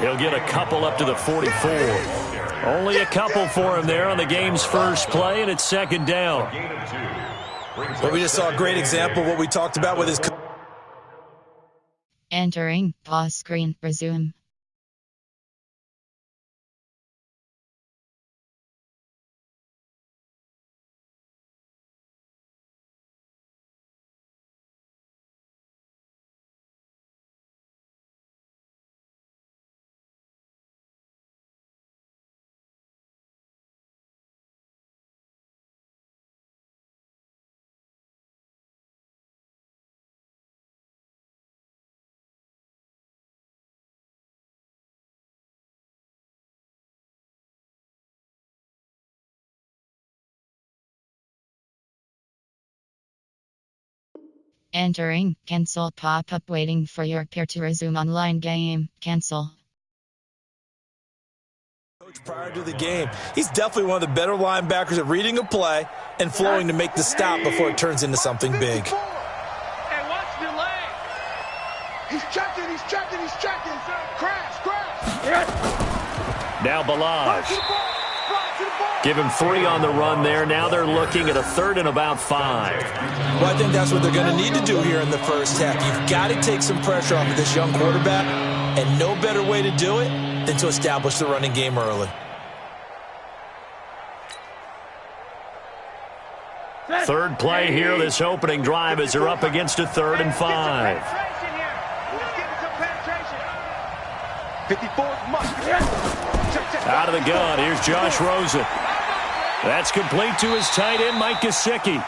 there. He'll get a couple up to the 44. Only a couple for him there on the game's first play, and it's second down. But we just saw a great example of what we talked about with his... Entering pause screen, resume. Entering cancel pop-up waiting for your peer to resume online game. Cancel. Coach prior to the game, he's definitely one of the better linebackers at reading a play and flowing to make the stop before it turns into something big. Hey, watch the leg. He's checking. Crash. Now Balazs. Give him 3 on the run there. Now they're looking at a 3rd and about 5. Well, I think that's what they're going to need to do here in the first half. You've got to take some pressure off of this young quarterback, and no better way to do it than to establish the running game early. Third play here, this opening drive, as they're up against a 3rd and 5. 54 must. Out of the gun, here's Josh Rosen. That's complete to his tight end, Mike Gesicki.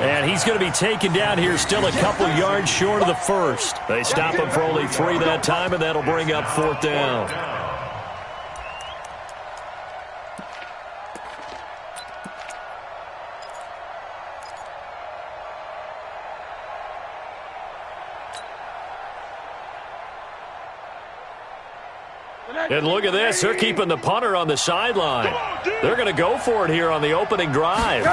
And he's going to be taken down here, still a couple yards short of the first. They stop him for only 3 that time, and that'll bring up 4th down. And look at this. They're keeping the punter on the sideline. They're going to go for it here on the opening drive.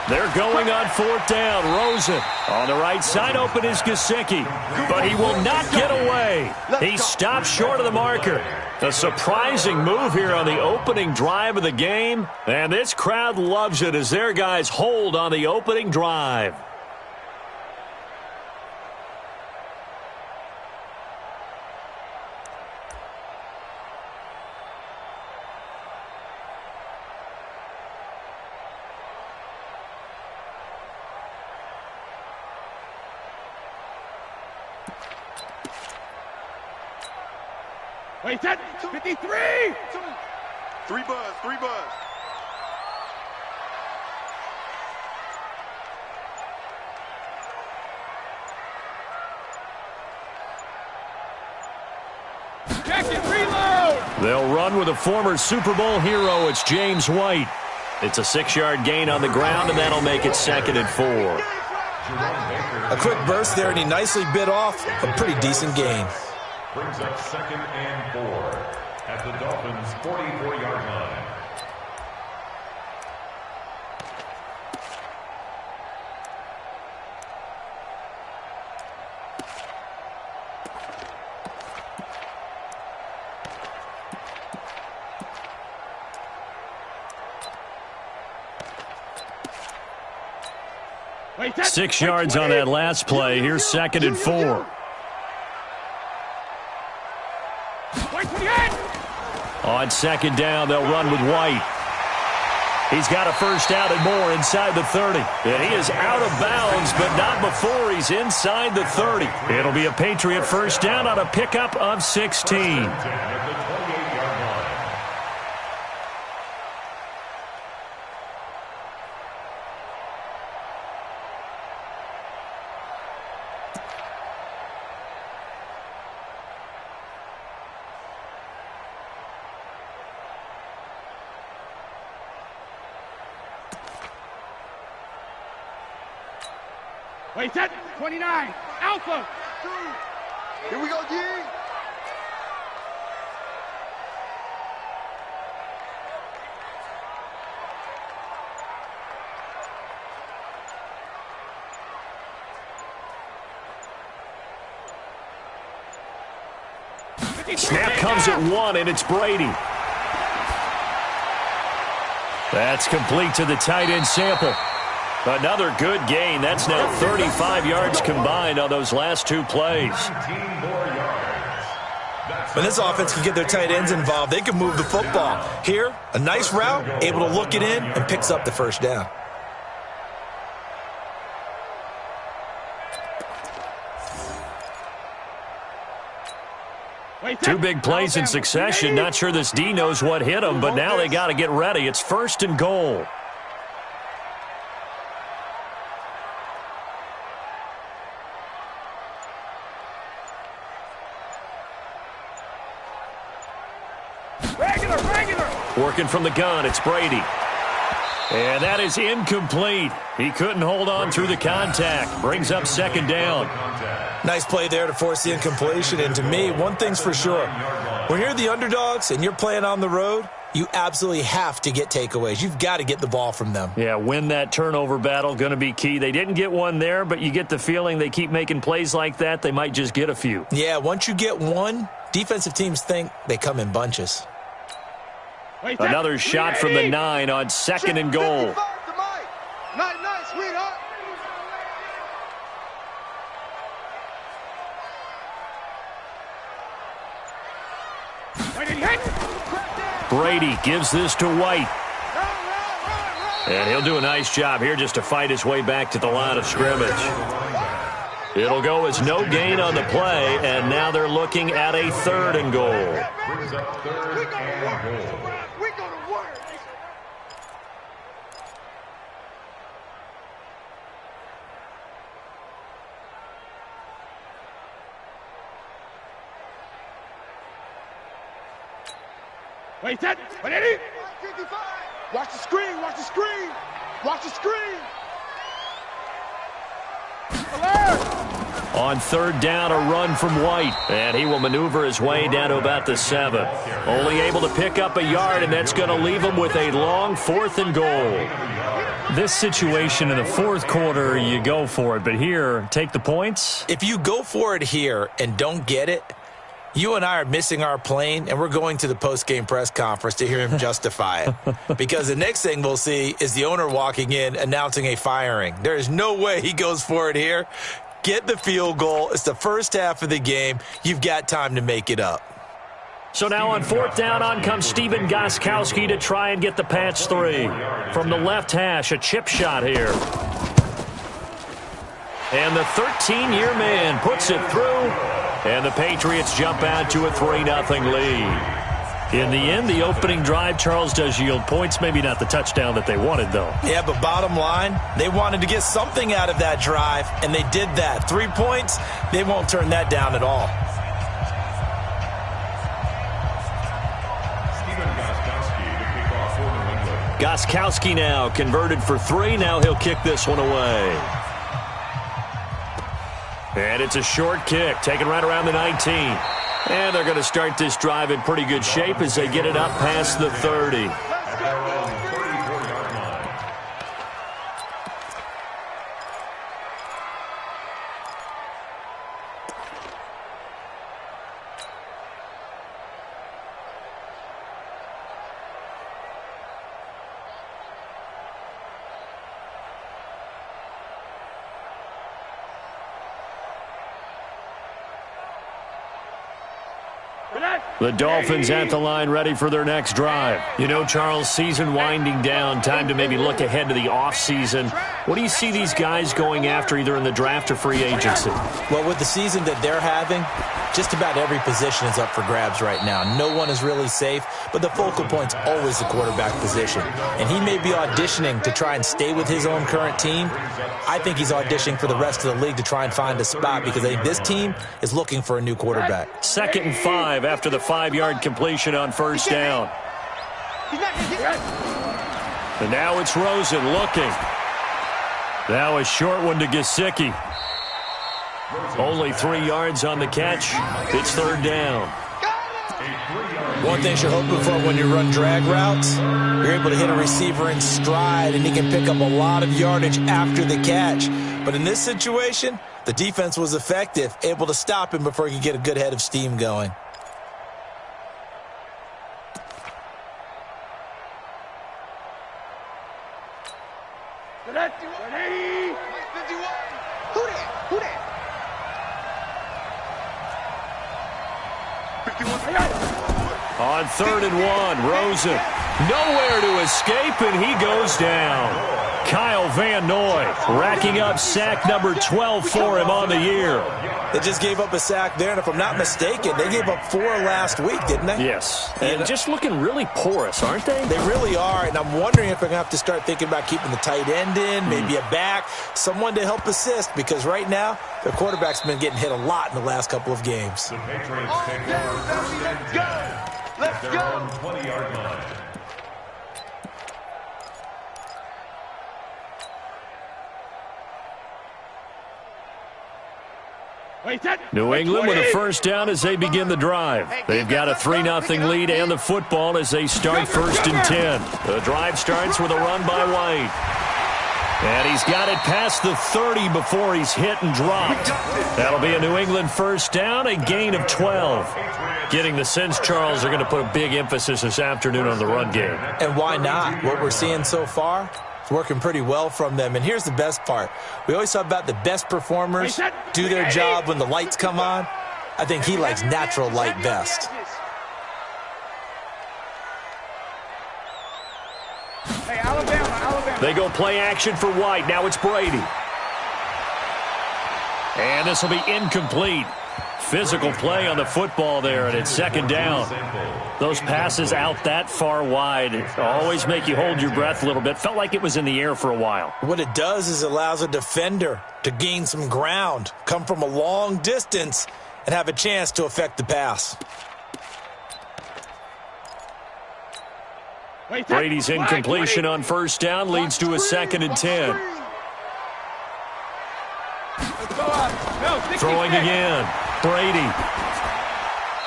They're going on 4th down. Rosen on the right side. Open is Gesicki, but he will not get away. He stopped short of the marker. A surprising move here on the opening drive of the game. And this crowd loves it as their guys hold on the opening drive. Wait, 53! 3 buzz. Check it, reload! They'll run with a former Super Bowl hero. It's James White. It's a 6-yard gain on the ground, and that'll make it 2nd and 4. A quick burst there, and he nicely bit off a pretty decent gain. Brings up 2nd and 4 at the Dolphins' 44-yard line. Wait, 6 yards on that last play. Here's 2nd and 4. On 2nd down, they'll run with White. He's got a first down and more inside the 30. And he is out of bounds, but not before he's inside the 30. It'll be a Patriot first down on a pickup of 16. Wait, 29. Alpha. Here we go, D. Snap comes at 1, and it's Brady. That's complete to the tight end sample. Another good gain. That's now 35 yards combined on those last 2 plays. When this offense can get their tight ends involved, they can move the football. Here, a nice route, able to look it in, and picks up the first down. Two big plays in succession. Not sure this D knows what hit him, but now they got to get ready. It's 1st and goal. Working from the gun, it's Brady. And that is incomplete. He couldn't hold on through the contact. Brings up 2nd down. Nice play there to force the incompletion. And to me, one thing's for sure. When you're the underdogs and you're playing on the road, you absolutely have to get takeaways. You've got to get the ball from them. Yeah, win that turnover battle, going to be key. They didn't get one there, but you get the feeling they keep making plays like that, they might just get a few. Yeah, once you get one, defensive teams think they come in bunches. Another shot from the 9 on 2nd and goal. Nice, sweetheart. Brady gives this to White. And he'll do a nice job here just to fight his way back to the line of scrimmage. It'll go as no gain on the play, and now they're looking at a 3rd and goal. Brings up 3rd and goal. Wait, that. Watch the screen. Watch the screen. Watch the screen. On 3rd down, a run from White. And he will maneuver his way down to about the 7. Only able to pick up a yard, and that's going to leave him with a long 4th and goal. This situation in the 4th quarter, you go for it. But here, take the points. If you go for it here and don't get it, you and I are missing our plane, and we're going to the post-game press conference to hear him justify it. Because the next thing we'll see is the owner walking in announcing a firing. There is no way he goes for it here. Get the field goal. It's the first half of the game. You've got time to make it up. So now on 4th down, on comes Stephen Gostkowski to try and get the patch 3. From the left hash, a chip shot here. And the 13-year man puts it through. And the Patriots jump out to a 3-0 lead. In the end, the opening drive, Charles, does yield points. Maybe not the touchdown that they wanted, though. Yeah, but bottom line, they wanted to get something out of that drive, and they did that. 3 points, they won't turn that down at all. Gostkowski now converted for 3. Now he'll kick this one away. And it's a short kick, taken right around the 19. And they're going to start this drive in pretty good shape as they get it up past the 30. The Dolphins at the line ready for their next drive. You know, Charles, season winding down, time to maybe look ahead to the offseason. What do you see these guys going after either in the draft or free agency? Well, with the season that they're having, just about every position is up for grabs right now. No one is really safe, but the focal point's always the quarterback position. And he may be auditioning to try and stay with his own current team. I think he's auditioning for the rest of the league to try and find a spot because I think this team is looking for a new quarterback. 2nd and 5 after the 5-yard completion on 1st down. And now it's Rosen looking. Now a short one to Gesicki. Only 3 yards on the catch. It's 3rd down. One thing you're hoping for when you run drag routes, you're able to hit a receiver in stride, and he can pick up a lot of yardage after the catch. But in this situation, the defense was effective, able to stop him before he could get a good head of steam going. Ready? 51. Who that? Who that? 51. On 3rd and 1, Rosen. Nowhere to escape, and he goes down. Kyle Van Noy racking up sack number 12 for him on the year. They just gave up a sack there, and if I'm not mistaken, they gave up 4 last week, didn't they? Yes, and just looking really porous, aren't they? They really are, and I'm wondering if they're going to have to start thinking about keeping the tight end in, maybe a back, someone to help assist, because right now, their quarterback's been getting hit a lot in the last couple of games. The Patriots take over first and 10 at their own 20-yard line. New England with a first down as they begin the drive. They've got a 3-0 lead and the football as they start 1st and 10. The drive starts with a run by White. And he's got it past the 30 before he's hit and dropped. That'll be a New England first down, a gain of 12. Getting the sense, Charles, they're going to put a big emphasis this afternoon on the run game. And why not? What we're seeing so far, it's working pretty well from them. And here's the best part. We always talk about the best performers do their job when the lights come on. I think he likes natural light best. Hey, Alabama. They go play action for White. Now it's Brady. And this will be incomplete. Physical play on the football there, and it's 2nd down. Those passes out that far wide always make you hold your breath a little bit. Felt like it was in the air for a while. What it does is it allows a defender to gain some ground, come from a long distance, and have a chance to affect the pass. Brady's incompletion on first down leads to a 2nd and 10. Throwing again. Brady.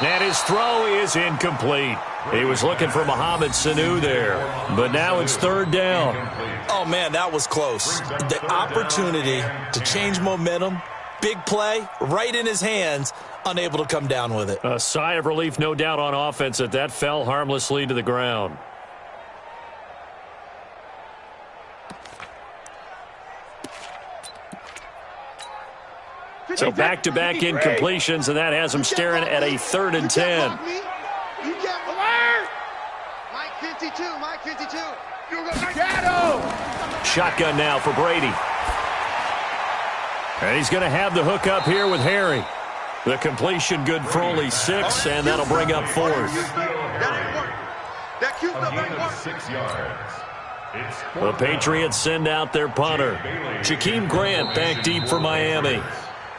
And his throw is incomplete. He was looking for Mohamed Sanu there. But now it's 3rd down. Oh, man, that was close. The opportunity to change momentum, big play, right in his hands, unable to come down with it. A sigh of relief, no doubt, on offense that fell harmlessly to the ground. So back-to-back incompletions, and that has him staring at a 3rd and 10. Mike 52. Shotgun now for Brady. And he's going to have the hook up here with Harry. The completion good for only 6, and that'll bring up 4th. A gain of 6 yards. The Patriots send out their punter. Jakeem Grant back deep for Miami.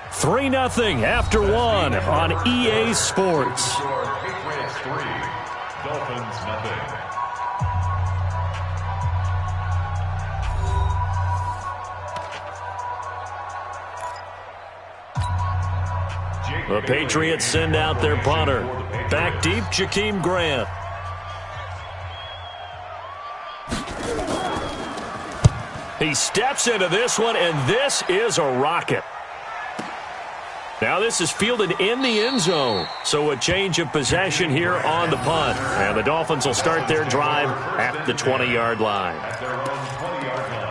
3-0 after 1 on EA Sports. Patriots 3, Dolphins 0. The Patriots send out their punter. Back deep, Jakeem Grant. He steps into this one, and this is a rocket. Now this is fielded in the end zone. So a change of possession here on the punt. And the Dolphins will start their drive at the 20-yard line. At their own 20-yard line.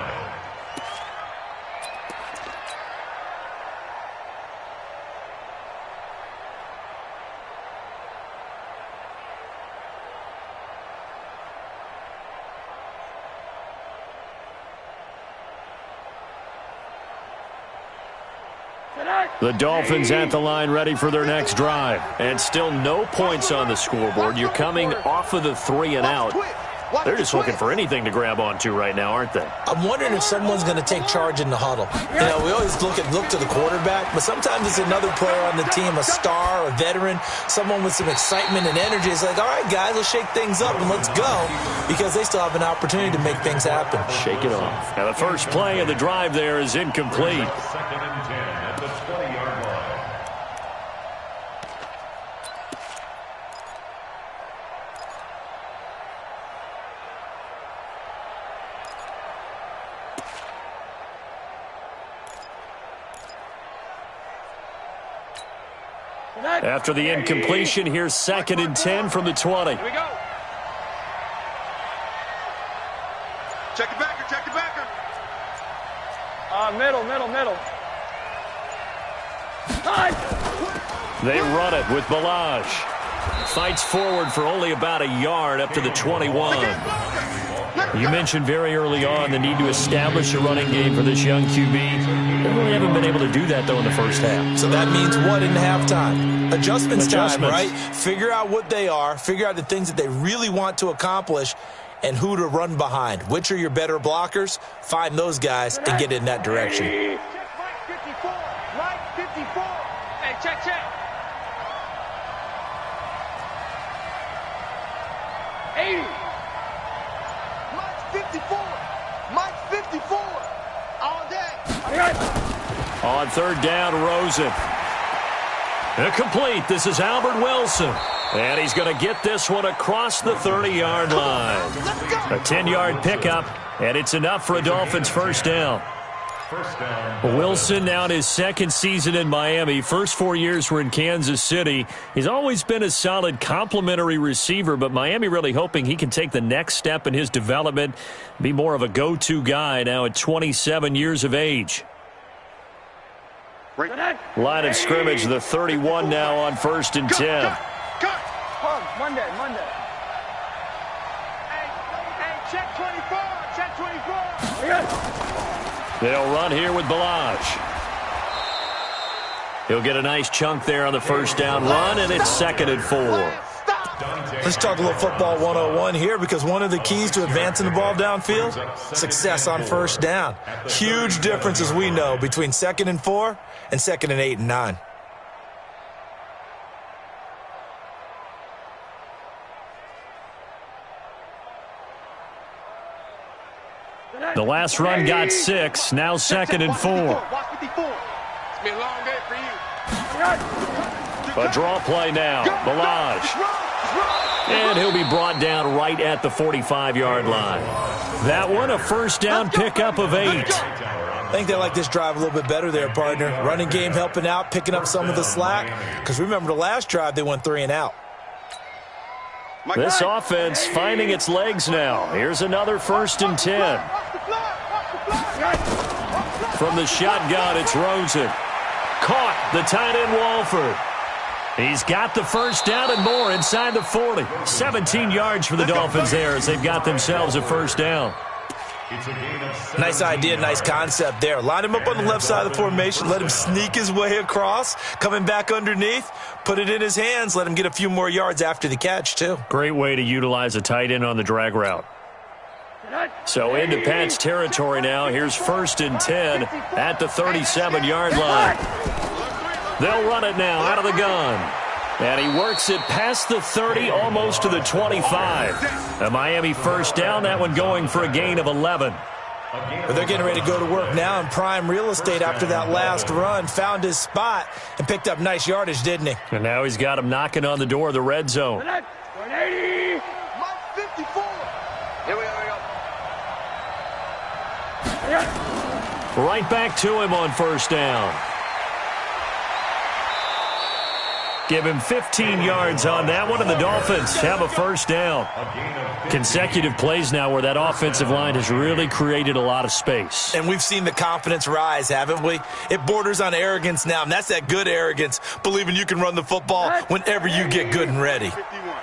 The Dolphins at the line ready for their next drive. And still no points on the scoreboard. You're coming off of the 3 and out. They're just looking for anything to grab onto right now, aren't they? I'm wondering if someone's going to take charge in the huddle. You know, we always look to the quarterback, but sometimes it's another player on the team, a star, a veteran, someone with some excitement and energy. It's like, all right, guys, let's shake things up and let's go, because they still have an opportunity to make things happen. Shake it off. Now the first play of the drive there is incomplete. 2nd and 10 at the 20-yard line. After the incompletion, here's 2nd and 10 from the 20. Here we go. Check the backer. Middle. They run it with Balaj. Fights forward for only about a yard up to the 21. You mentioned very early on the need to establish a running game for this young QB. They really haven't been able to do that, though, in the first half. So that means what in halftime? Adjustments time, right? Figure out what they are, figure out the things that they really want to accomplish, and who to run behind. Which are your better blockers? Find those guys and get in that direction. Right 54. Right 54. Hey, check. 80. Mike's 54. All day. On third down, Rosen. Incomplete. This is Albert Wilson. And he's going to get this one across the 30-yard line. A 10-yard pickup, and it's enough for a Dolphins first down. Wilson now in his second season in Miami. First 4 years were in Kansas City. He's always been a solid complementary receiver, but Miami really hoping he can take the next step in his development, be more of a go-to guy now at 27 years of age. Line of scrimmage, the 31 now on 1st and 10. Monday. Hey, check 24. Check 24. They'll run here with Balaj. He'll get a nice chunk there on the first down run, and it's 2nd and 4. Let's talk a little football 101 here, because one of the keys to advancing the ball downfield, success on first down. Huge difference, as we know, between 2nd and 4 and 2nd and 8 and 9. The last run got 6, now 2nd and 4. It's been a long day for you. A draw play now, Balaj. And he'll be brought down right at the 45-yard line. That one, a first down pickup of 8. I think they like this drive a little bit better there, partner. Running game helping out, picking up some of the slack. Because remember, the last drive, they went 3 and out. This offense finding its legs now. Here's another 1st and 10. From the shotgun, it's Rosen. Caught, the tight end Walford. He's got the first down and more inside the 40. 17 yards for the Dolphins there as they've got themselves a first down. Nice idea, nice concept there. Line him up on the left side of the formation. Let him sneak his way across. Coming back underneath. Put it in his hands. Let him get a few more yards after the catch, too. Great way to utilize a tight end on the drag route. So into Pat's territory now. Here's 1st and 10 at the 37-yard line. They'll run it now out of the gun. And he works it past the 30, almost to the 25. A Miami first down, that one going for a gain of 11. But they're getting ready to go to work now in prime real estate after that last run. Found his spot and picked up nice yardage, didn't he? And now he's got him knocking on the door of the red zone. 180. Mike 54. Here we go. Right back to him on first down. Give him 15 yards on that one, and the Dolphins have a first down. Consecutive plays now where that offensive line has really created a lot of space. And we've seen the confidence rise, haven't we? It borders on arrogance now, and that's that good arrogance, believing you can run the football whenever you get good and ready.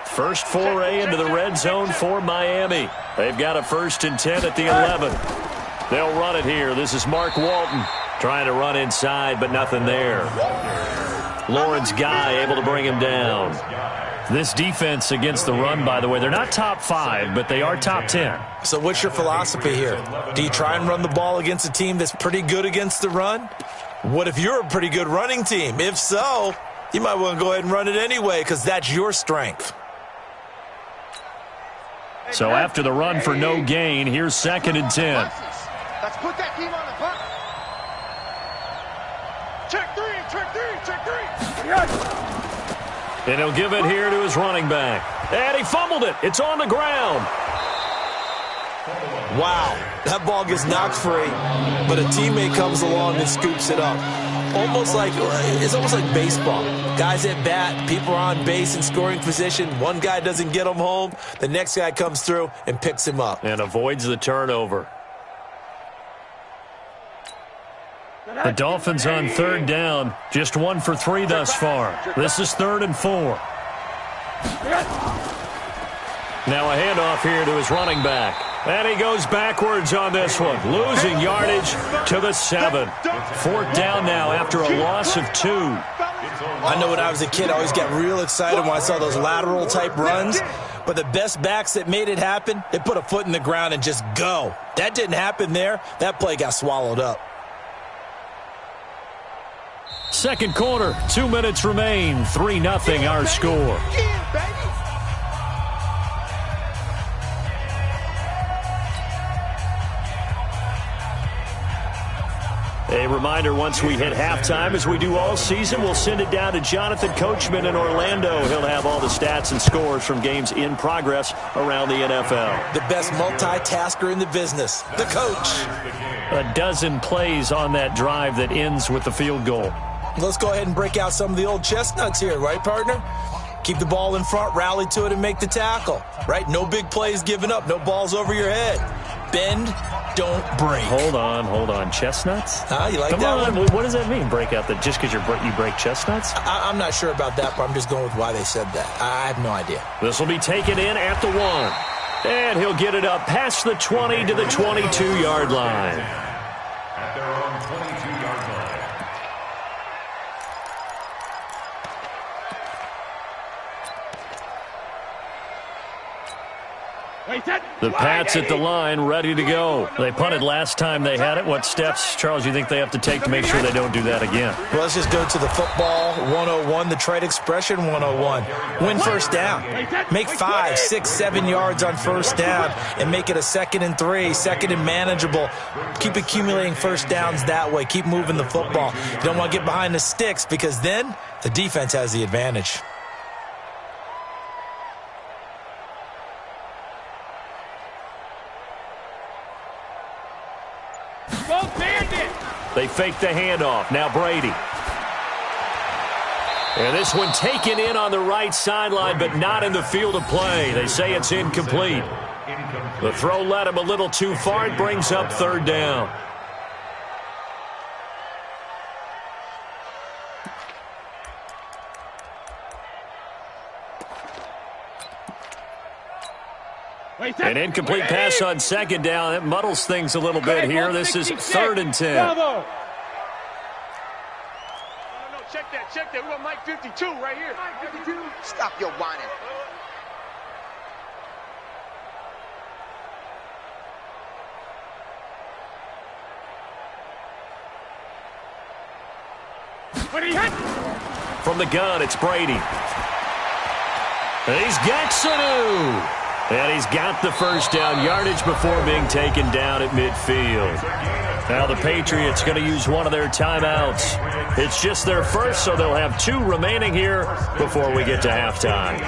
First foray into the red zone for Miami. They've got a 1st and 10 at the 11. They'll run it here. This is Mark Walton trying to run inside, but nothing there. Lawrence Guy able to bring him down. This defense against the run, by the way, they're not top 5, but they are top 10. So what's your philosophy here? Do you try and run the ball against a team that's pretty good against the run? What if you're a pretty good running team? If so, you might want to go ahead and run it anyway because that's your strength. So after the run for no gain, here's 2nd and 10. Let's put that team on the clock. Check 3. And he'll give it here to his running back. And he fumbled it. It's on the ground. Wow, that ball gets knocked free, but a teammate comes along and scoops it up. It's almost like baseball. Guys at bat, people are on base in scoring position. One guy doesn't get him home. The next guy comes through and picks him up. And avoids the turnover. The Dolphins on third down, just 1 for 3 thus far. This is 3rd and 4. Now a handoff here to his running back. And he goes backwards on this one, losing yardage to the 7. 4th down now after a loss of 2. I know when I was a kid, I always got real excited when I saw those lateral-type runs. But the best backs that made it happen, they put a foot in the ground and just go. That didn't happen there. That play got swallowed up. Second quarter, 2 minutes remain. 3-0 our score. A reminder, once we hit halftime, as we do all season, we'll send it down to Jonathan Coachman in Orlando. He'll have all the stats and scores from games in progress around the NFL. The best multitasker in the business, the coach. A dozen plays on that drive that ends with the field goal. Let's go ahead and break out some of the old chestnuts here, right, partner? Keep the ball in front, rally to it, and make the tackle, right? No big plays given up, no balls over your head. Bend, don't break. Hold on. Chestnuts? You like Come that on. one? What does that mean, break out? Just because you break chestnuts? I'm not sure about that, but I'm just going with why they said that. I have no idea. This will be taken in at the 1. And he'll get it up past the 20 to the 22-yard line. At their own 22-yard line. The Pats at the line, ready to go. They punted last time they had it. What steps, Charles, you think they have to take to make sure they don't do that again? Well, let's just go to the football 101, the trade expression 101. Win first down. Make 5, 6, 7 yards on first down and make it a 2nd and 3, 2nd and manageable. Keep accumulating first downs that way. Keep moving the football. You don't want to get behind the sticks because then the defense has the advantage. They fake the handoff. Now Brady. And this one taken in on the right sideline, but not in the field of play. They say it's incomplete. The throw led him a little too far. It brings up 3rd down. An incomplete pass on 2nd down. It muddles things a little bit here. This is 3rd and 10. No, check that. We got Mike 52 right here. Mike 52. Stop your whining. From the gun, it's Brady. And he's got Sanu. And he's got the first down yardage before being taken down at midfield. Now the Patriots going to use one of their timeouts. It's just their first, so they'll have 2 remaining here before we get to halftime.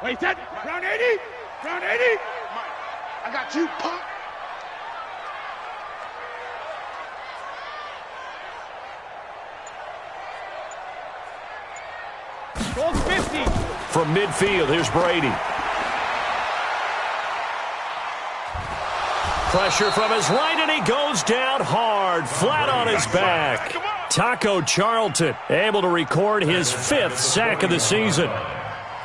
Wait, that round 80? Round 80? Mike, I got you, punk. Goal 50. From midfield, here's Brady. Pressure from his right, and he goes down hard, flat on his back. Taco Charlton able to record his 5th sack of the season.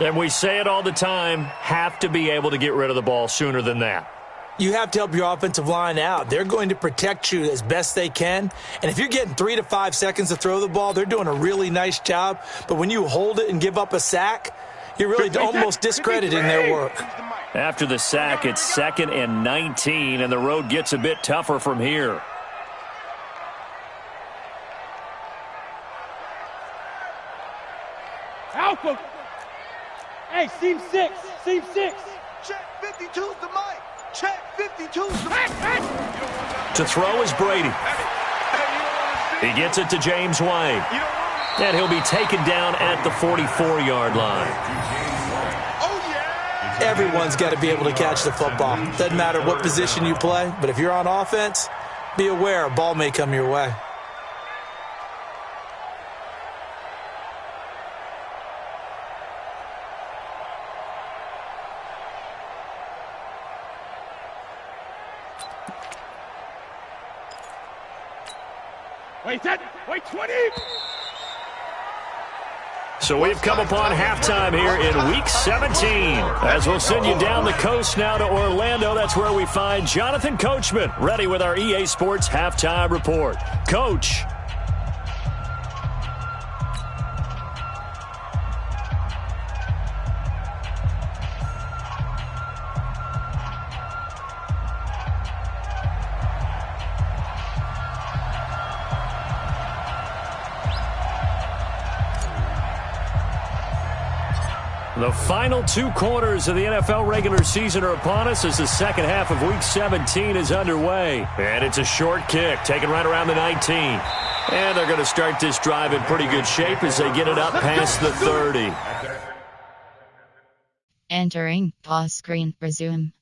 And we say it all the time, have to be able to get rid of the ball sooner than that. You have to help your offensive line out. They're going to protect you as best they can. And if you're getting 3 to 5 seconds to throw the ball, they're doing a really nice job. But when you hold it and give up a sack, you're really almost discrediting their work. After the sack, it's 2nd and 19, and the road gets a bit tougher from here. Alpha. Hey, seam 6. Seam 6. Check 52's the mic. Check 52's the mic. To throw is Brady. He gets it to James White. And he'll be taken down at the 44-yard line. Everyone's got to be able to catch the football. Doesn't matter what position you play, but if you're on offense, be aware a ball may come your way. Wait, 20. So we've come upon halftime here in Week 17. As we'll send you down the coast now to Orlando, that's where we find Jonathan Coachman, ready with our EA Sports Halftime Report. Coach. The final 2 quarters of the NFL regular season are upon us as the second half of Week 17 is underway. And it's a short kick, taken right around the 19. And they're going to start this drive in pretty good shape as they get it up past the 30. Entering pause screen, resume.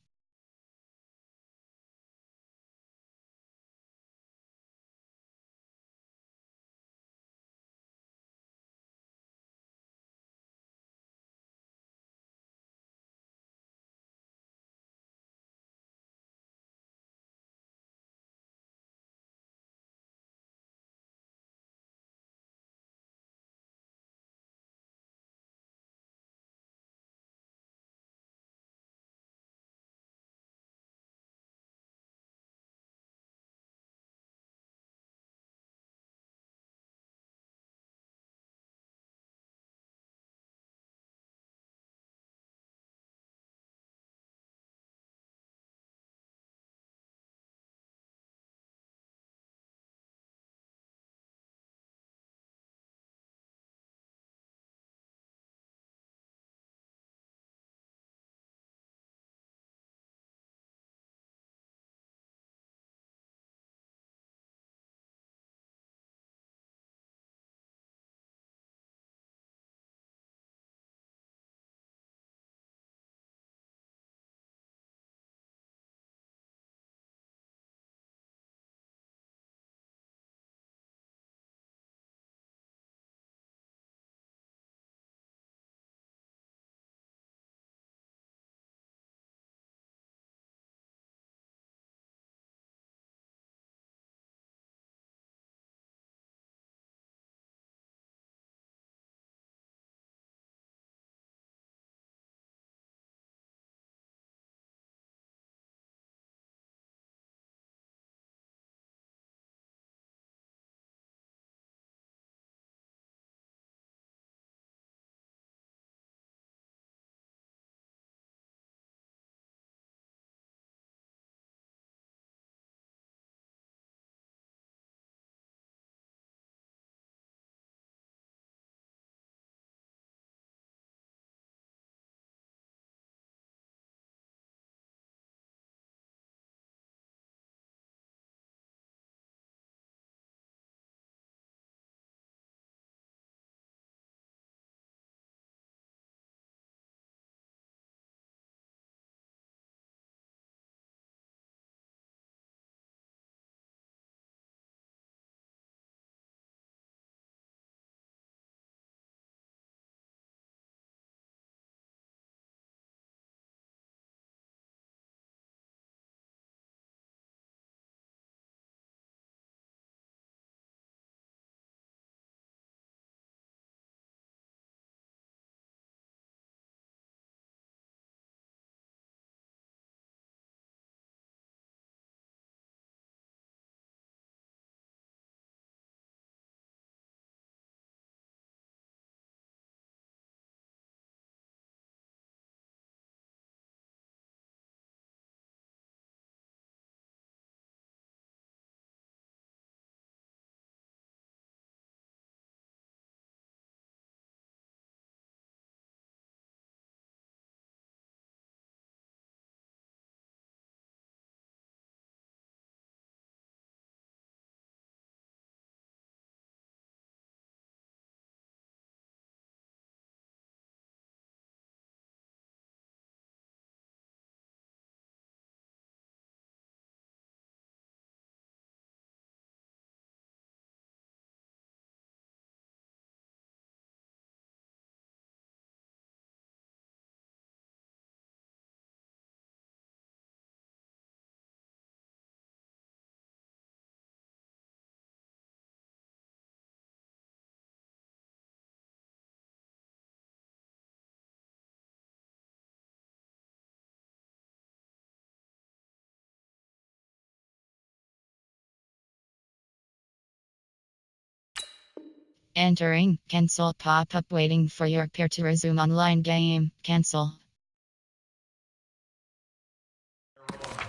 Entering, cancel pop-up waiting for your peer to resume online game, cancel.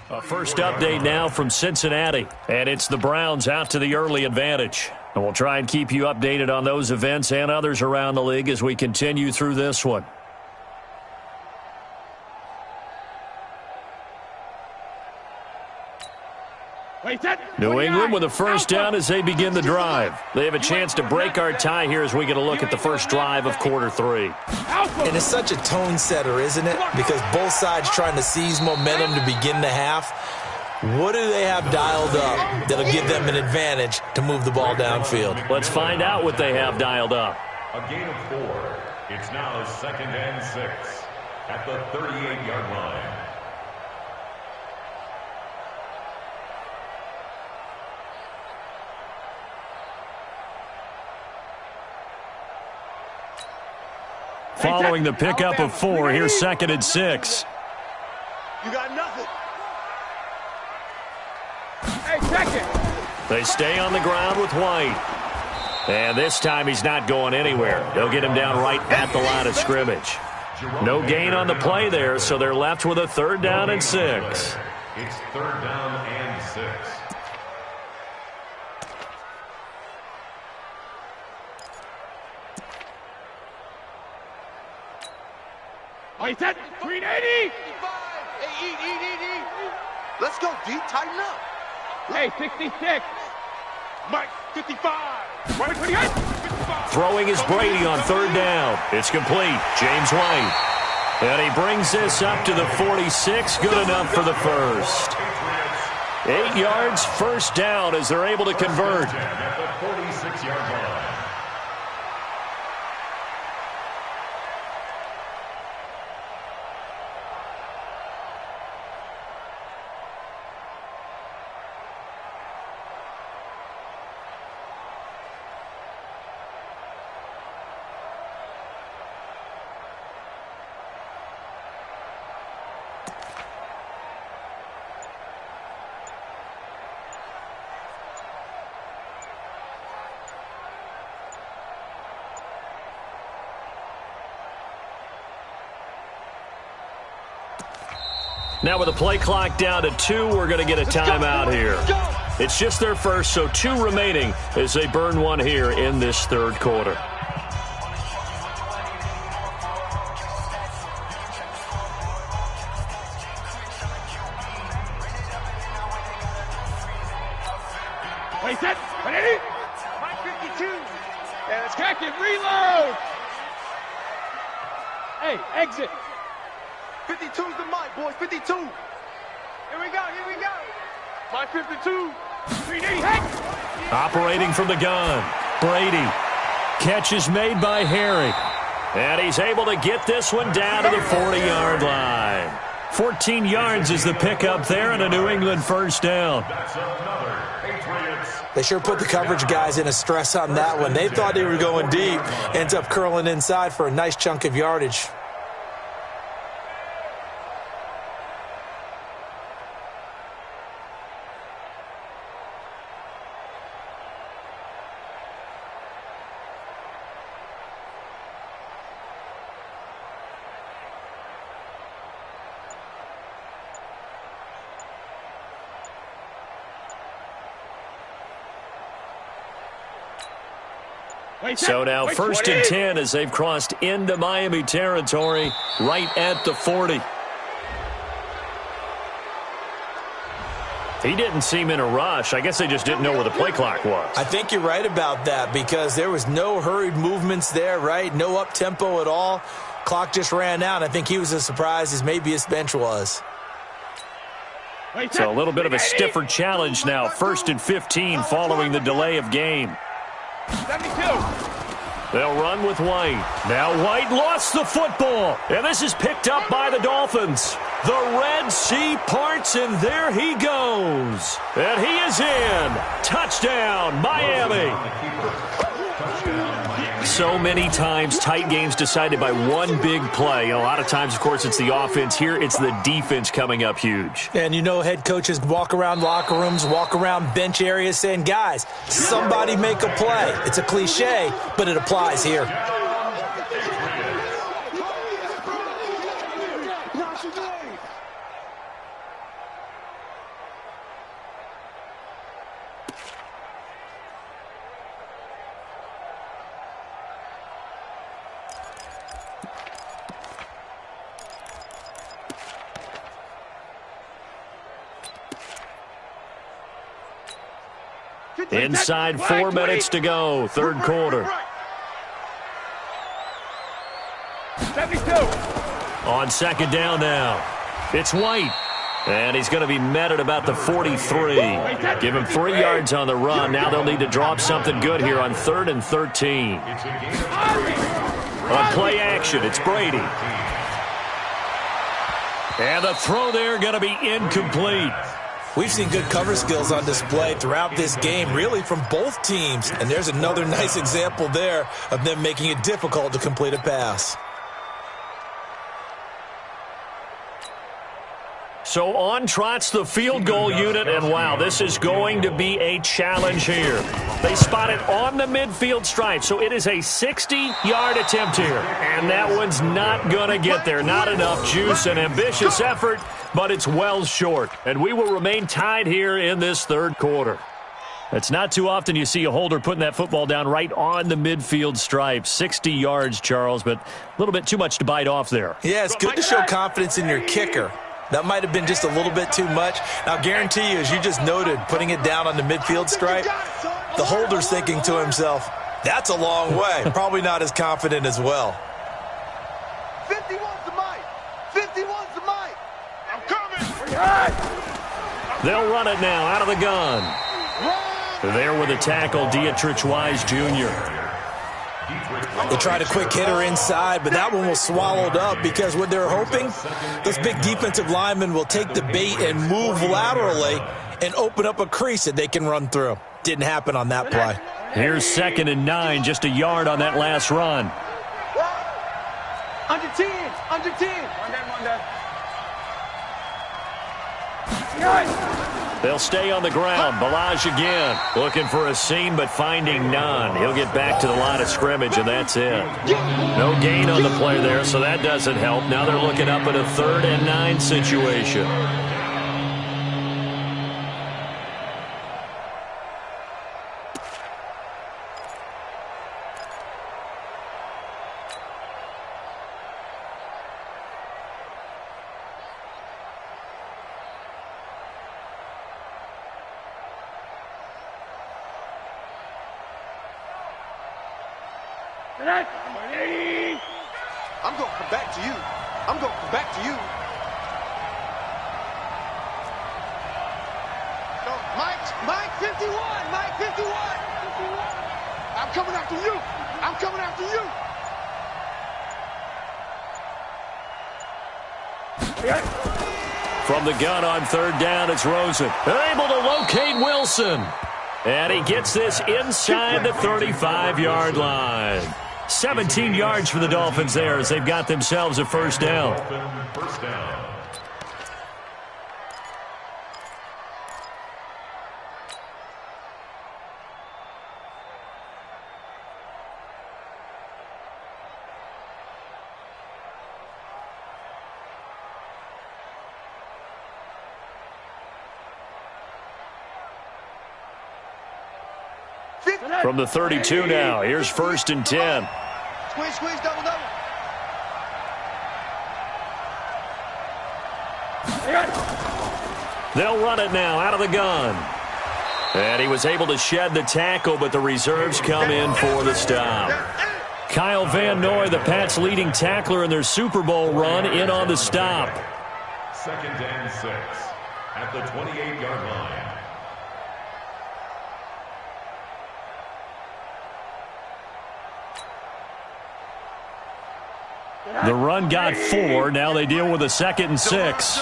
A first update now from Cincinnati, and it's the Browns out to the early advantage. And we'll try and keep you updated on those events and others around the league as we continue through this one. New England with a first down as they begin the drive. They have a chance to break our tie here as we get a look at the first drive of quarter 3. And it's such a tone setter, isn't it? Because both sides trying to seize momentum to begin the half. What do they have dialed up that'll give them an advantage to move the ball downfield? Let's find out what they have dialed up. A gain of 4. It's now 2nd and 6 at the 38-yard line. Following the pickup of 4, here's 2nd and 6. You got nothing. Hey, second. They stay on the ground with White. And this time he's not going anywhere. They'll get him down right at the line of scrimmage. No gain on the play there, so they're left with a 3rd down and 6. It's 3rd down and 6. Wait, set. 380. Hey, eat. Let's go, D. Tighten up. Hey, 66. Mike, 55. 128. 55. Throwing is Brady on 3rd down. It's complete. James White. And he brings this up to the 46. Good enough for the first. 8 yards, first down as they're able to convert. At the 46-yard line. Now with the play clock down to 2, we're going to get a timeout here. It's just their first, so 2 remaining as they burn one here in this 3rd quarter. Wait, set. 180. Mike, 52. And it's second. Reload. Hey, exit. 52's the mic, boys. 52. Here we go. Mike, 52. 380. Operating from the gun, Brady. Catch is made by Herring. And he's able to get this one down to the 40-yard line. 14 yards is the pickup there and a New England first down. That's another Patriots. They sure put the coverage guys in a stress on that one. They thought they were going deep. Ends up curling inside for a nice chunk of yardage. So now 1st and 10 as they've crossed into Miami territory right at the 40. He didn't seem in a rush. I guess they just didn't know where the play clock was. I think you're right about that because there was no hurried movements there, right? No up-tempo at all. Clock just ran out. I think he was as surprised as maybe his bench was. So a little bit of a stiffer challenge now. 1st and 15 following the delay of game. 72. They'll run with White. Now White lost the football. And this is picked up by the Dolphins. The Red Sea parts, and there he goes. And he is in. Touchdown, Miami. So many times, tight games decided by one big play. A lot of times, of course, it's the offense. Here, it's the defense coming up huge. And you know head coaches walk around locker rooms, walk around bench areas saying, guys, somebody make a play. It's a cliche, but it applies here. Inside 4 minutes to go, third quarter. 72. On second down now. It's White. And he's going to be met at about the 43. Give him 3 yards on the run. Now they'll need to drop something good here on 3rd and 13. On play action, it's Brady. And the throw there going to be incomplete. We've seen good cover skills on display throughout this game, really from both teams. And there's another nice example there of them making it difficult to complete a pass. So on trots the field goal unit, and wow, this is going to be a challenge here. They spot it on the midfield stripe, so it is a 60-yard attempt here. And that one's not going to get there. Not enough juice, an ambitious effort, but it's well short. And we will remain tied here in this third quarter. It's not too often you see a holder putting that football down right on the midfield stripe. 60 yards, Charles, but a little bit too much to bite off there. Yeah, it's good to show confidence in your kicker. That might have been just a little bit too much. Now, guarantee you, as you just noted, putting it down on the midfield stripe, the holder's thinking to himself, that's a long way. Probably not as confident as well. 51's the mic. 51's the mic. I'm coming. They'll run it now out of the gun. There with a tackle, Dietrich Wise Jr. They tried a quick hitter inside, but that one was swallowed up because what they're hoping, those big defensive linemen will take the bait and move laterally and open up a crease that they can run through. Didn't happen on that play. Here's 2nd and 9, just a yard on that last run. Under 10. Under 10. They'll stay on the ground. Balaj again. Looking for a seam, but finding none. He'll get back to the line of scrimmage, and that's it. No gain on the play there, so that doesn't help. Now they're looking up at a 3rd and 9 situation. I'm going to come back to you. I'm going to come back to you. No, Mike 51. Mike 51. I'm coming after you. I'm coming after you. From the gun on 3rd down, it's Rosen. They're able to locate Wilson. And he gets this inside the 35-yard line. 17 yards for the Dolphins there as they've got themselves a first down. From the 32 now, here's 1st and 10. Squeeze, double. They'll run it now out of the gun. And he was able to shed the tackle, but the reserves come in for the stop. Kyle Van Noy, the Pats' leading tackler in their Super Bowl run, in on the stop. 2nd and 6 at the 28-yard line. The run got 4. Now they deal with a 2nd and 6.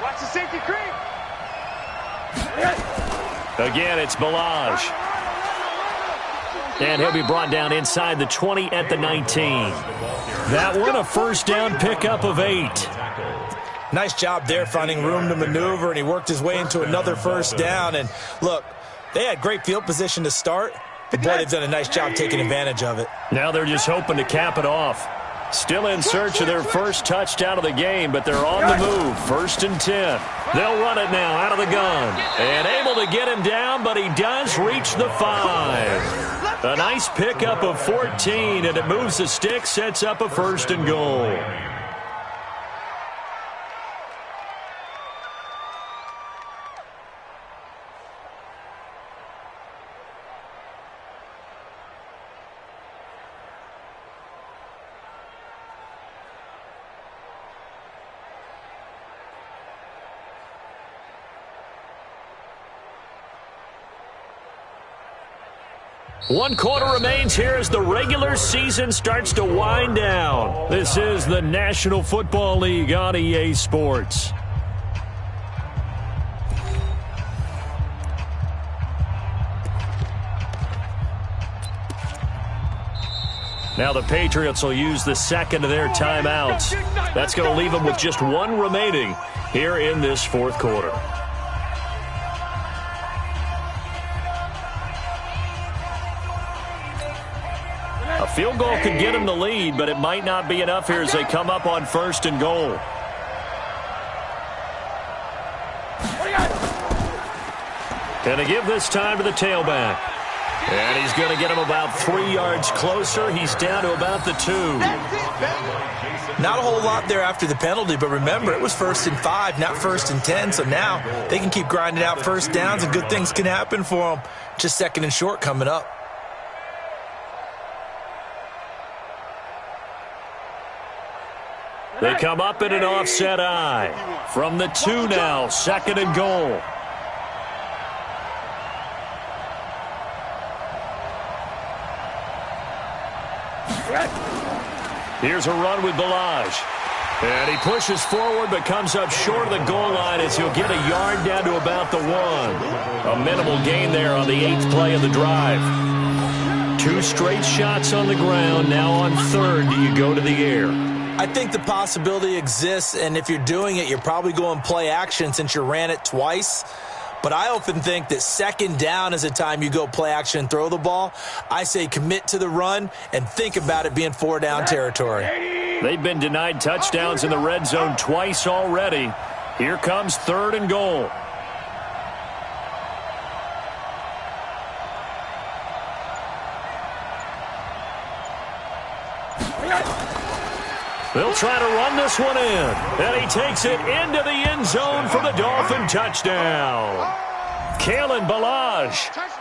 Watch the safety creep. Again, it's Balaj. And he'll be brought down inside the 20 at the 19. That one, a first down pickup of 8. Nice job there finding room to maneuver, and he worked his way into another first down. And look, they had great field position to start, but boy, they've done a nice job taking advantage of it. Now they're just hoping to cap it off. Still in search of their first touchdown of the game, but they're on the move. 1st and 10. They'll run it now out of the gun. And able to get him down, but he does reach the 5. A nice pickup of 14, and it moves the stick, sets up a 1st and goal. One quarter remains here as the regular season starts to wind down. This is the National Football League on EA Sports. Now the Patriots will use the second of their timeouts. That's going to leave them with just one remaining here in this 4th quarter. A field goal could get them the lead, but it might not be enough here as they come up on 1st and goal. Going to give this time to the tailback. And he's going to get him about 3 yards closer. He's down to about the 2. Not a whole lot there after the penalty, but remember, it was 1st and 5, not 1st and 10. So now they can keep grinding out first downs, and good things can happen for them. Just 2nd and short coming up. They come up in an offset eye. From the 2 now, 2nd and goal. Here's a run with Balaj. And he pushes forward but comes up short of the goal line as he'll get a yard down to about the 1. A minimal gain there on the 8th play of the drive. 2 straight shots on the ground. Now on 3rd, do you go to the air? I think the possibility exists, and if you're doing it, you're probably going play action since you ran it twice. But I often think that 2nd down is the time you go play action and throw the ball. I say commit to the run and think about it being 4-down territory. They've been denied touchdowns in the red zone twice already. Here comes 3rd and goal. They'll try to run this one in. And he takes it into the end zone for the Dolphin touchdown. Kalen Balaj,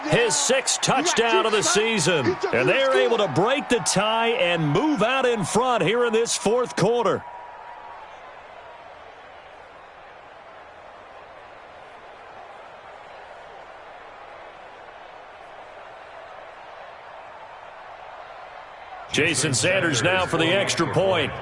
his 6th touchdown of the season. And they're able to break the tie and move out in front here in this 4th quarter. Jason Sanders now for the extra point.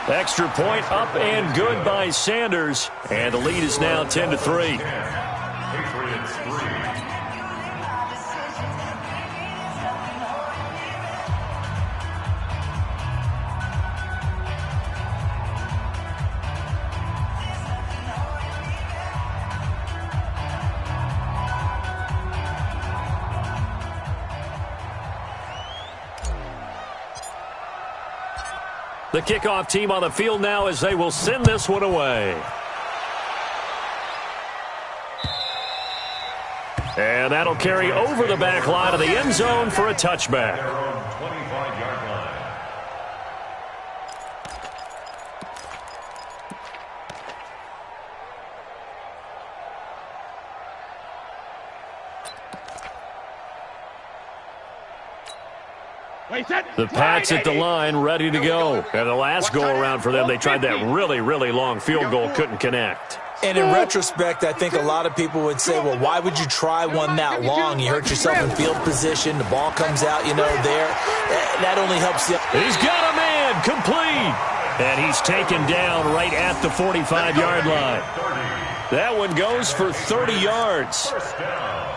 Extra point up and good by Sanders. And the lead is now 10-3. Patriots 3. The kickoff team on the field now as they will send this one away. And that'll carry over the back line of the end zone for a touchback. Their own 25-yard line. The Pats at the line, ready to go. And the last go-around for them, they tried that really, really long field goal, couldn't connect. And in retrospect, I think a lot of people would say, well, why would you try one that long? You hurt yourself in field position. The ball comes out, there. That only helps you. He's got a man, complete. And he's taken down right at the 45-yard line. That one goes for 30 yards.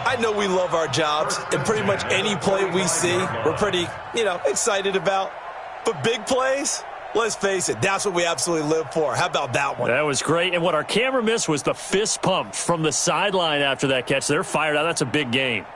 I know we love our jobs, and pretty much any play we see, we're pretty, excited about. But big plays, let's face it, that's what we absolutely live for. How about that one? That was great. And what our camera missed was the fist pump from the sideline after that catch. They're fired out. That's a big game.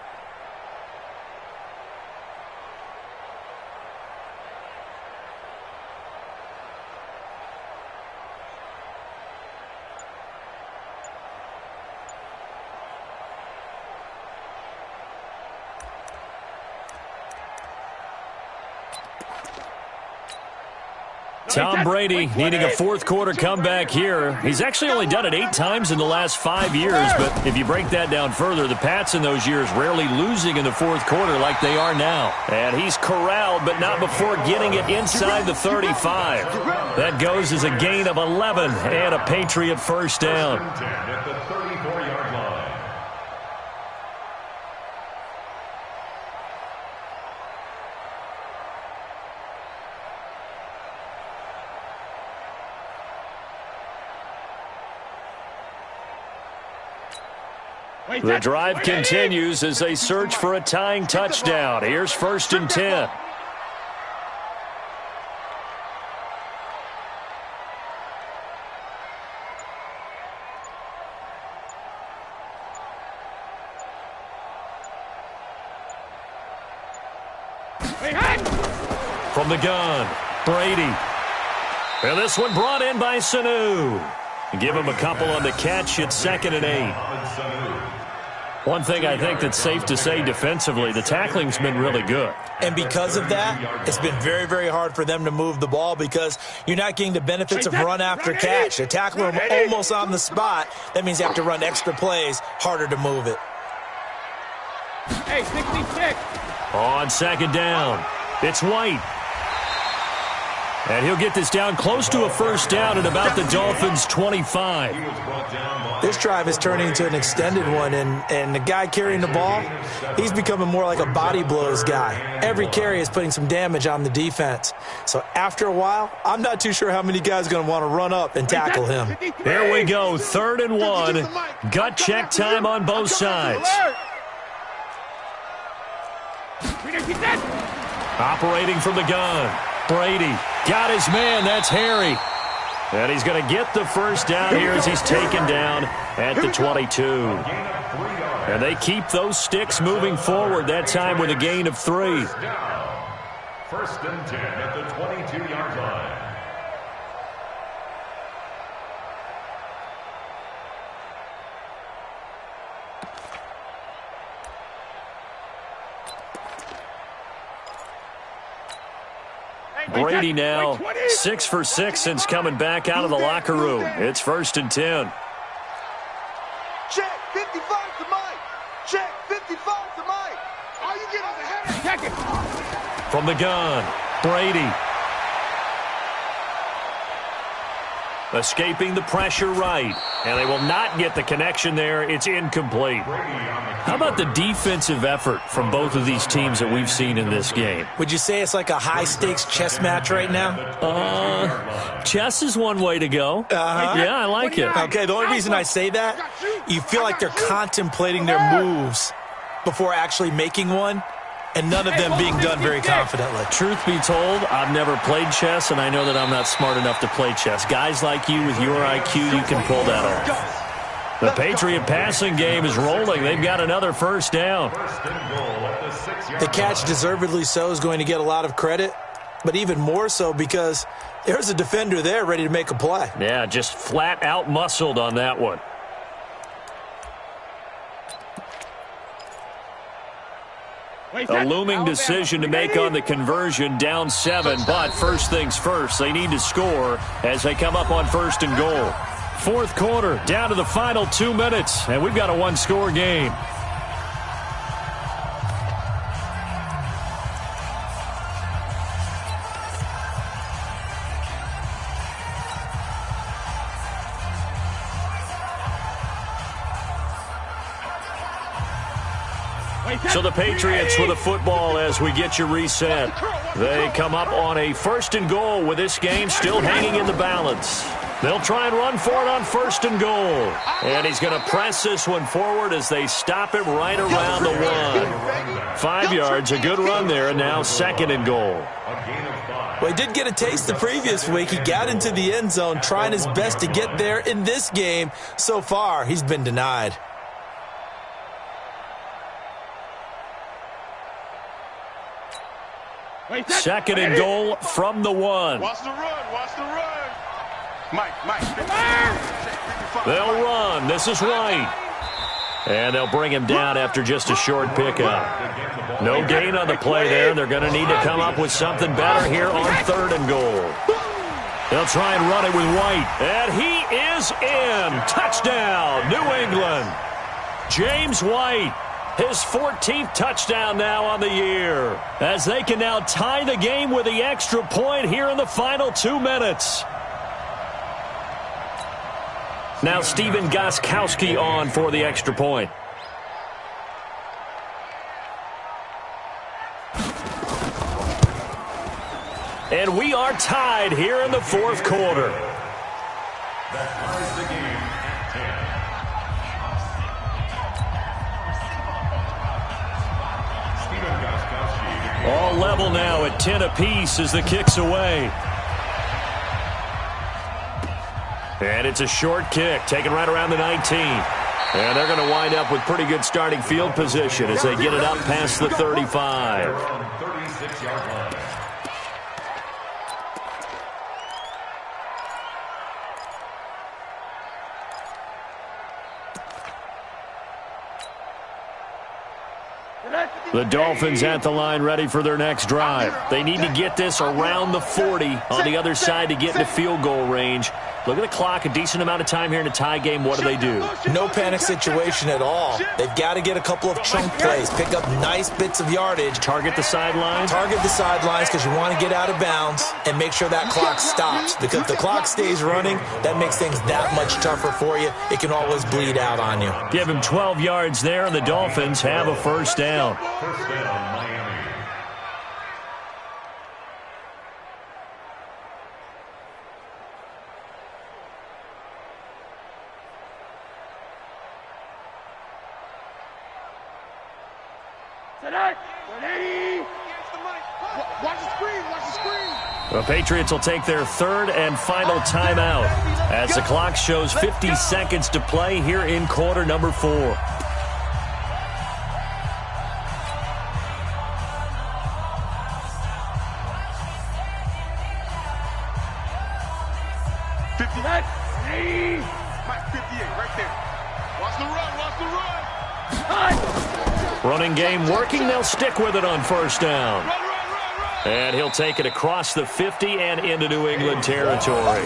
Tom Brady needing a fourth-quarter comeback here. He's actually only done it 8 times in the last 5 years, but if you break that down further, the Pats in those years rarely losing in the fourth quarter like they are now. And he's corralled, but not before getting it inside the 35. That goes as a gain of 11 and a Patriot first down. At the 34-yard line. The drive continues as they search for a tying touchdown. Here's 1st and 10. From the gun, Brady. And this one brought in by Sanu. Give him a couple on the catch. It's 2nd and 8. One thing I think that's safe to say defensively, the tackling's been really good. And because of that, it's been very, very hard for them to move the ball because you're not getting the benefits of run after catch. A tackler almost on the spot. That means you have to run extra plays, harder to move it. Hey, 66. On 2nd down, it's White. And he'll get this down close to a first down at about the Dolphins' 25. This drive is turning into an extended one, and the guy carrying the ball, he's becoming more like a body blows guy. Every carry is putting some damage on the defense. So after a while, I'm not too sure how many guys are going to want to run up and tackle him. Here we go, 3rd and 1. Gut check time on both sides. Operating from the gun. Brady got his man. That's Harry. And he's going to get the first down here as he's taken down at the 22. And they keep those sticks moving forward, that time with a gain of 3. 1st and 10 at the 22-yard line. Brady now 6 for 6 since coming back out of the locker room. It's 1st and 10. Check 55 to Mike. Check 55 to Mike. All you get is a header. Check it. From the gun, Brady. Escaping the pressure right. And they will not get the connection there. It's incomplete. How about the defensive effort from both of these teams that we've seen in this game? Would you say it's like a high-stakes chess match right now? Chess is one way to go. Yeah, I like it. Okay, the only reason I say that, you feel like they're contemplating their moves before actually making one, and none of them being done very confidently. Truth be told, I've never played chess, and I know that I'm not smart enough to play chess. Guys like you with your IQ, you can pull that off. The Patriot passing game is rolling. They've got another first down. The catch, deservedly so, is going to get a lot of credit, but even more so because there's a defender there ready to make a play. Yeah, just flat out muscled on that one. A looming decision to make on the conversion, down 7, but first things first, they need to score as they come up on 1st and goal. 4th quarter, down to the final 2 minutes, and we've got a one-score game. So the Patriots with the football as we get you reset. They come up on a 1st and goal with this game still hanging in the balance. They'll try and run for it on 1st and goal. And he's going to press this one forward as they stop him right around the 1. 5 yards, a good run there, and now 2nd and goal. Well, he did get a taste the previous week. He got into the end zone trying his best to get there in this game. So far, he's been denied. Second and goal from the 1. Watch the run. Watch the run. Mike. They'll run. This is White. And they'll bring him down after just a short pickup. No gain on the play there. They're going to need to come up with something better here on 3rd and goal. They'll try and run it with White. And he is in. Touchdown, New England. James White. His 14th touchdown now on the year. As they can now tie the game with the extra point here in the final 2 minutes. Now Steven Gostkowski on for the extra point. And we are tied here in the 4th quarter. That ties the game at 10. Steven Gostkowski. All level now at 10 apiece as the kick's away. And it's a short kick, taken right around the 19. And they're going to wind up with pretty good starting field position as they get it up past the 35. 36-yard line. The Dolphins at the line ready for their next drive. They need to get this around the 40 on the other side to get into field goal range. Look at the clock, a decent amount of time here in a tie game. What do? No panic situation at all. They've got to get a couple of chunk plays, pick up nice bits of yardage. Target the sidelines? Target the sidelines because you want to get out of bounds and make sure that clock stops. Because if the clock stays running, that makes things that much tougher for you. It can always bleed out on you. Give him 12 yards there, and the Dolphins have a 1st down. First down, Miami. Watch the screen. Watch the screen. The Patriots will take their 3rd and final timeout as the clock shows 50 seconds to play here in quarter number 4. Mike 58, right there. Watch the run. Watch the run. Running game working. They'll stick with it on 1st down. And he'll take it across the 50 and into New England territory.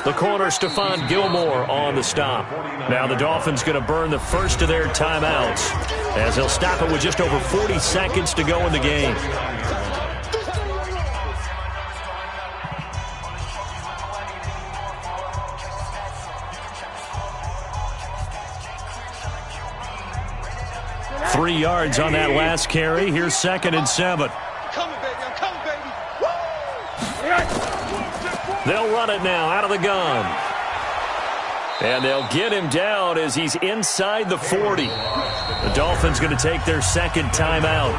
The corner, Stephon Gilmore, on the stop. Now the Dolphins going to burn the first of their timeouts as they'll stop it with just over 40 seconds to go in the game. Three yards on that last carry. Here's 2nd and 7. I'm coming, baby. I'm coming, baby. Woo! They'll run it now out of the gun. And they'll get him down as he's inside the 40. The Dolphins going to take their 2nd timeout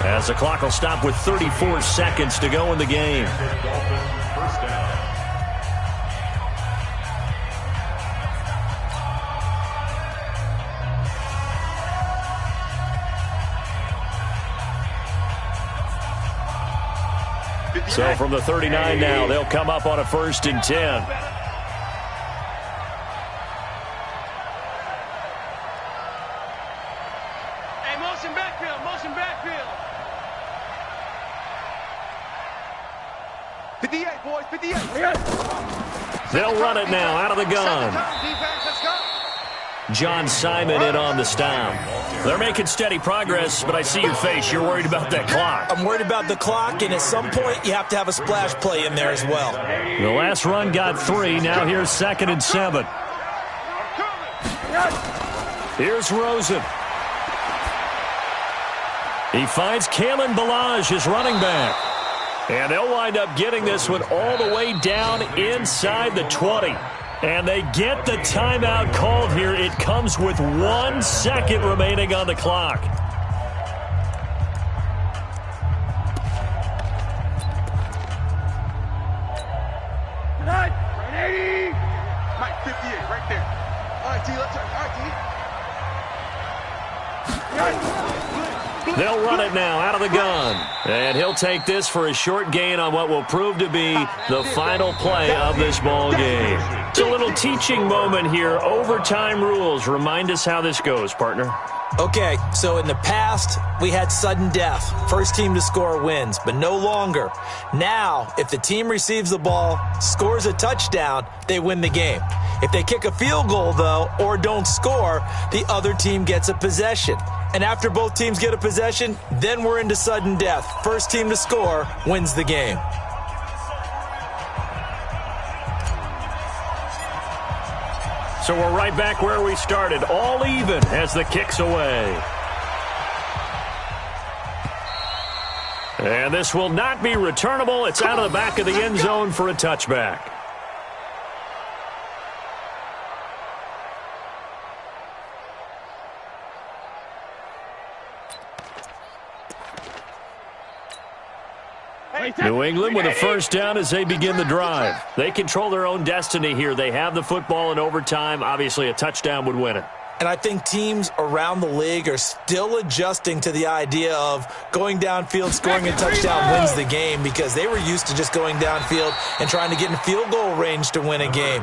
as the clock will stop with 34 seconds to go in the game. First down. So from the 39 now, they'll come up on a 1st and 10. Hey, motion backfield. Motion backfield. 58, boys. 58. They'll run it now out of the gun. Defense, let's go. John Simon in on the stop. They're making steady progress, but I see your face. You're worried about that clock. I'm worried about the clock, and at some point, you have to have a splash play in there as well. The last run got 3. Now here's 2nd and 7. Here's Rosen. He finds Kalen Balaj, his running back. And they'll wind up getting this one all the way down inside the 20. And they get the timeout called here. It comes with 1 second remaining on the clock. Right 80. Mike 58, right there. All right, D, let's turn. All right, D. They'll run it now out of the gun. And he'll take this for a short gain on what will prove to be the final play of this ball game. It's a little teaching moment here. Overtime rules. Remind us how this goes, partner. Okay, so in the past, we had sudden death. First team to score wins, but no longer. Now, if the team receives the ball, scores a touchdown, they win the game. If they kick a field goal, though, or don't score, the other team gets a possession. And after both teams get a possession, then we're into sudden death. First team to score wins the game. So we're right back where we started, all even as the kick's away. And this will not be returnable. It's out of the back of the end zone for a touchback. New England with a first down as they begin the drive. They control their own destiny here. They have the football in overtime. Obviously, a touchdown would win it. And I think teams around the league are still adjusting to the idea of going downfield, scoring a touchdown wins the game, because they were used to just going downfield and trying to get in field goal range to win a game.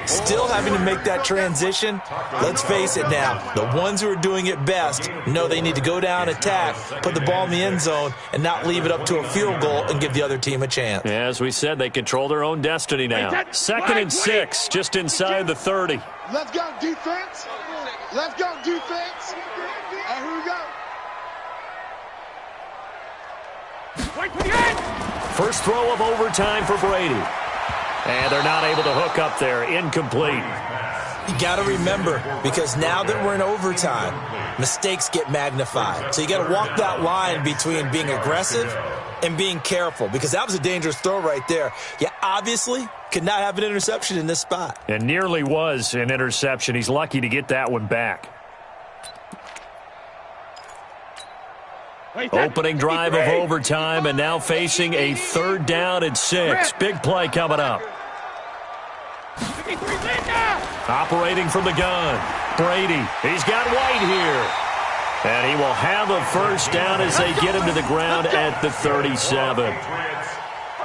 Still having to make that transition. Let's face it now, the ones who are doing it best know they need to go down, attack, put the ball in the end zone, and not leave it up to a field goal and give the other team a chance. As we said, they control their own destiny now. 2nd and 6, just inside the 30. Let's go, defense. Let's go, defense. And here we go. First throw of overtime for Brady. And they're not able to hook up there. Incomplete. You got to remember, because now that we're in overtime, mistakes get magnified. So you got to walk that line between being aggressive and being careful, because that was a dangerous throw right there. You obviously could not have an interception in this spot. And nearly was an interception. He's lucky to get that one back. Opening drive of overtime, and now facing a 3rd down and 6. Big play coming up. Operating from the gun. Brady. He's got White here. And he will have a first down as they get him to the ground at the 37.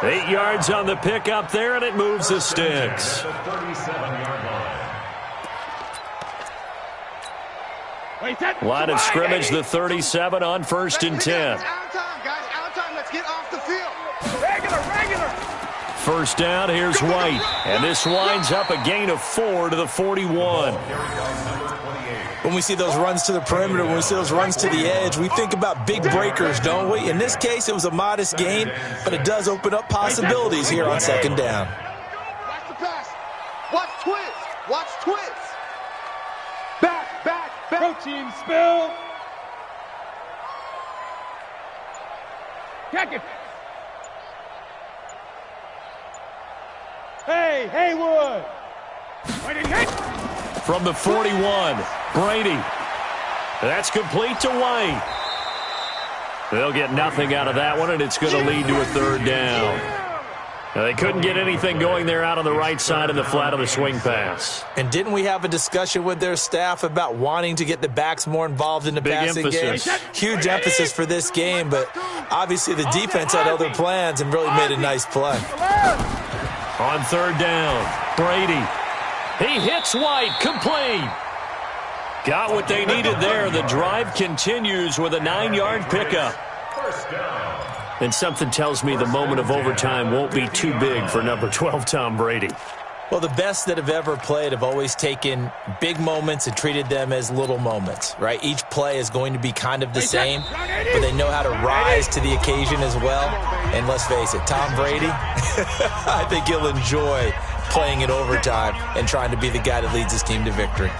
8 yards on the pickup there, and it moves the sticks. Line of scrimmage, the 37 on 1st and 10. Out of time, guys. Out of time. Let's get off the field. Regular. First down, here's White. And this winds up a gain of 4 to the 41. When we see those runs to the perimeter, when we see those runs to the edge, we think about big breakers, don't we? In this case, it was a modest gain, but it does open up possibilities here on 2nd down. Watch the pass. Watch twist. Watch twist. Back. Protein spill. Check it. Hey, Haywood. From the 41, Brady. That's complete to White. They'll get nothing out of that one, and it's going to lead to a 3rd down. Now, they couldn't get anything going there out on the right side of the flat of the swing pass. And didn't we have a discussion with their staff about wanting to get the backs more involved in the passing game? Huge emphasis for this game, but obviously the defense had other plans and really made a nice play. On 3rd down, Brady. He hits White, complete. Got what they needed there. The drive continues with a 9-yard pickup. And something tells me the moment of overtime won't be too big for number 12, Tom Brady. Well, the best that have ever played have always taken big moments and treated them as little moments, right? Each play is going to be kind of the same, but they know how to rise to the occasion as well. And let's face it, Tom Brady, I think he'll enjoy playing in overtime and trying to be the guy that leads his team to victory.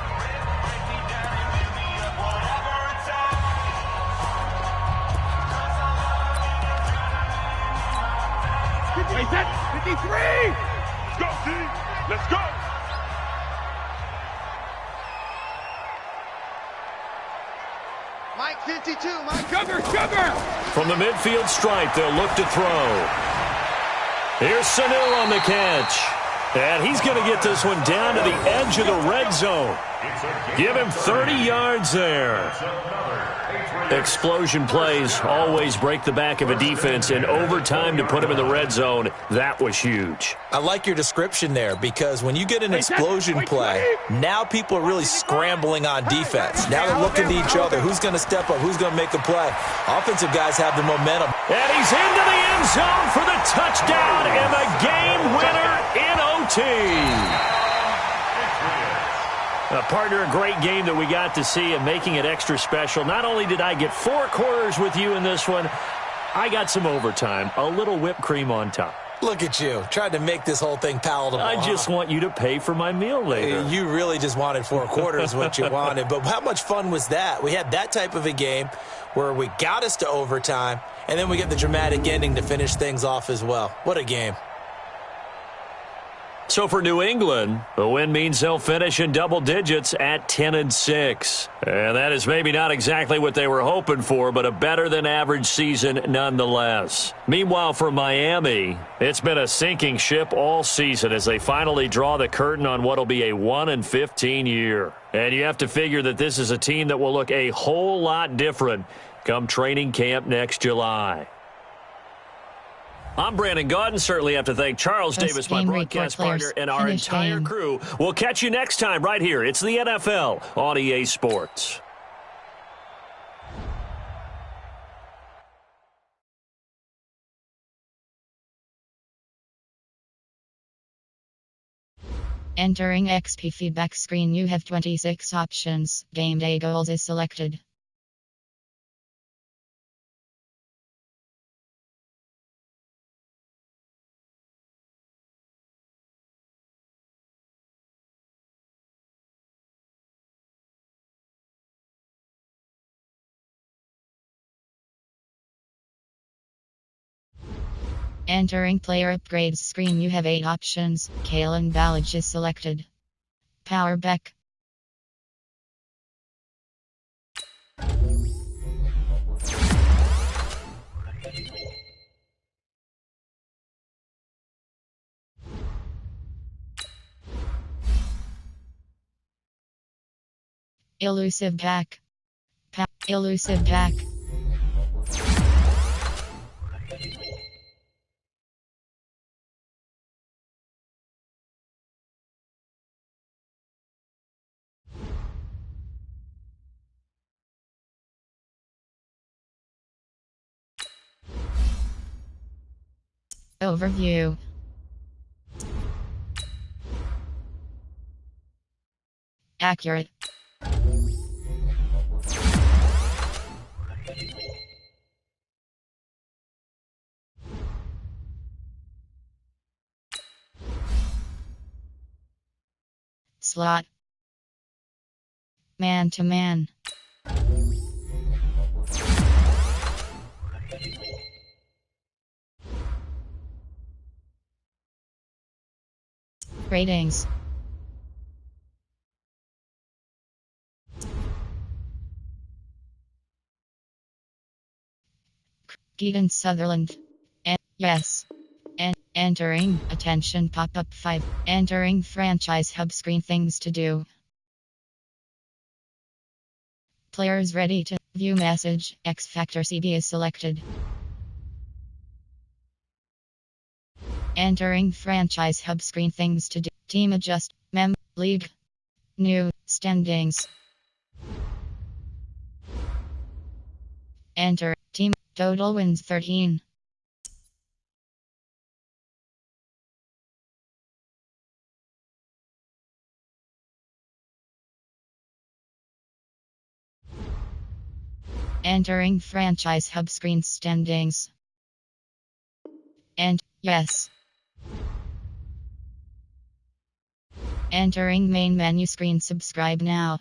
Let's go, D. Let's go. Mike 52, Mike. Sugar. From the midfield stripe, they'll look to throw. Here's Sanu on the catch. And he's going to get this one down to the edge of the red zone. Give him 30 yards there. Explosion plays always break the back of a defense, and overtime to put him in the red zone, that was huge. I like your description there, because when you get an explosion play, now people are really scrambling on defense. Now they're looking to each other. Who's going to step up? Who's going to make a play? Offensive guys have the momentum. And he's into the end zone for the touchdown and the game winner in OT. Partner, a great game that we got to see and making it extra special. Not only did I get 4 quarters with you in this one, I got some overtime, a little whipped cream on top. Look at you, trying to make this whole thing palatable. I just want you to pay for my meal later. You really just wanted 4 quarters what you wanted. But how much fun was that? We had that type of a game where we got us to overtime, and then we get the dramatic ending to finish things off as well. What a game. So for New England, the win means they'll finish in double digits at 10-6. And that is maybe not exactly what they were hoping for, but a better-than-average season nonetheless. Meanwhile, for Miami, it's been a sinking ship all season as they finally draw the curtain on what will be a 1-15 year. And you have to figure that this is a team that will look a whole lot different come training camp next July. I'm Brandon Gaudin. Certainly have to thank Charles Davis, my broadcast partner, and our entire crew. We'll catch you next time right here. It's the NFL on EA Sports. Entering XP feedback screen, you have 26 options. Game day goals is selected. Entering player upgrades screen, you have 8 options. Kalen Ballage is selected. Power back. Elusive back. Elusive back. Overview. Accurate. Slot. Man to man. Ratings. Keaton Sutherland. Yes. Entering. Attention pop-up 5. Entering franchise hub screen, things to do. Players ready to view message. X Factor CB is selected. Entering franchise hub screen, things to do. Team adjust. League. New standings. Enter. Team total wins 13. Entering franchise hub screen standings. And yes. Entering main menu screen, subscribe now.